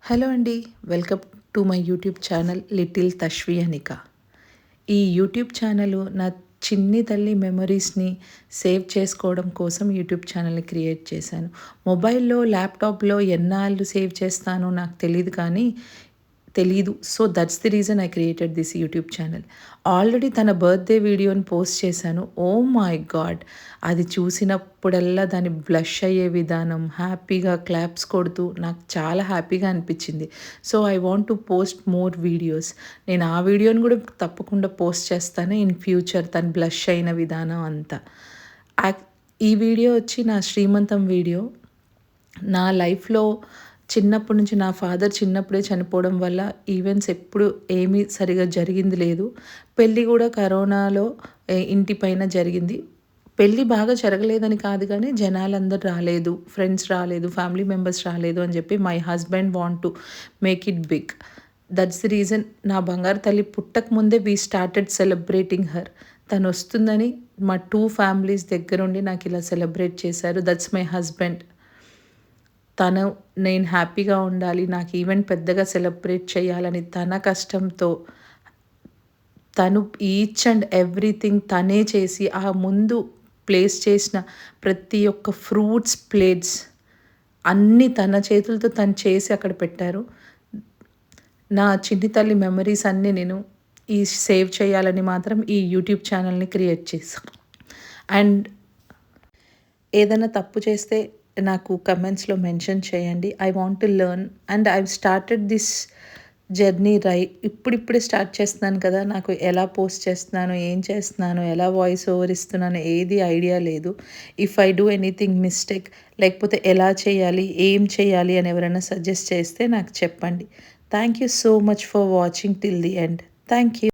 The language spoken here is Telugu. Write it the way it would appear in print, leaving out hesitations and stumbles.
హలో అండి. Welcome to my YouTube channel little Tashvi Anika. ఈ యూట్యూబ్ ఛానలు నా చిన్ని తల్లి మెమరీస్‌ని సేవ్ చేసుకోవడం కోసం యూట్యూబ్ ఛానల్‌ని క్రియేట్ చేశాను. మొబైల్‌లో, ల్యాప్‌టాప్‌లో ఎన్నాళ్ళు సేవ్ చేస్తానో నాకు తెలీదు. So, that's the reason I created this YouTube channel. Already తన బర్త్‌డే వీడియోని పోస్ట్ చేశాను. Oh my God! అది చూసినప్పుడల్లా దాని బ్లష్ అయ్యే విధానం, హ్యాపీగా క్లాప్స్ కొడుతూ నాకు చాలా హ్యాపీగా అనిపించింది. So, I want to post more videos. నేను ఆ వీడియోని కూడా తప్పకుండా పోస్ట్ చేస్తాను ఇన్ ఫ్యూచర్ తను బ్లష్ అయిన విధానం అంతా. యాక్ ఈ వీడియో వచ్చి నా శ్రీమంతం వీడియో. నా లైఫ్‌లో చిన్నప్పటి నుంచి నా ఫాదర్ చిన్నప్పుడే చనిపోవడం వల్ల ఈవెంట్స్ ఎప్పుడు ఏమీ సరిగ్గా జరిగింది లేదు. పెళ్లి కూడా కరోనాలో ఇంటి పైన జరిగింది. పెళ్లి బాగా జరగలేదని కాదు గానీ, జనాలందరూ రాలేదు, ఫ్రెండ్స్ రాలేదు, ఫ్యామిలీ మెంబర్స్ రాలేదు అని చెప్పి my husband want to make it big. That's the reason నా బంగారు తల్లి పుట్టక ముందే వి స్టార్టెడ్ సెలబ్రేటింగ్ హర్. తనొస్తుందని మా 2 ఫ్యామిలీస్ దగ్గరుండి నాకిలా సెలబ్రేట్ చేశారు. That's my husband. తను నేను హ్యాపీగా ఉండాలి, నాకు ఈవెంట్ పెద్దగా సెలబ్రేట్ చేయాలని తన కష్టంతో తను ఈచ్ అండ్ ఎవ్రీథింగ్ తనే చేసి, ఆ ముందు ప్లేస్ చేసిన ప్రతి ఒక్క ఫ్రూట్స్ ప్లేట్స్ అన్నీ తన చేతులతో తను చేసి అక్కడ పెట్టారు. నా చిన్ని తల్లి మెమరీస్ అన్నీ నేను సేవ్ చేయాలని మాత్రం ఈ యూట్యూబ్ ఛానల్‌ని క్రియేట్ చేశా. అండ్ ఏదైనా తప్పు చేస్తే నాకు కమెంట్స్‌లో మెన్షన్ చేయండి. I want to learn and I started this journey ఇప్పుడిప్పుడే స్టార్ట్ చేస్తున్నాను కదా! నాకు ఎలా పోస్ట్ చేస్తున్నానో, ఏం చేస్తున్నానో, ఎలా వాయిస్ ఓవర్ ఇస్తున్నానో ఏది ఐడియా లేదు. If I do anything mistake లేకపోతే ఎలా చేయాలి, ఏం చేయాలి అని ఎవరైనా సజెస్ట్ చేస్తే నాకు చెప్పండి. Thank you so much for watching till the end. Thank you.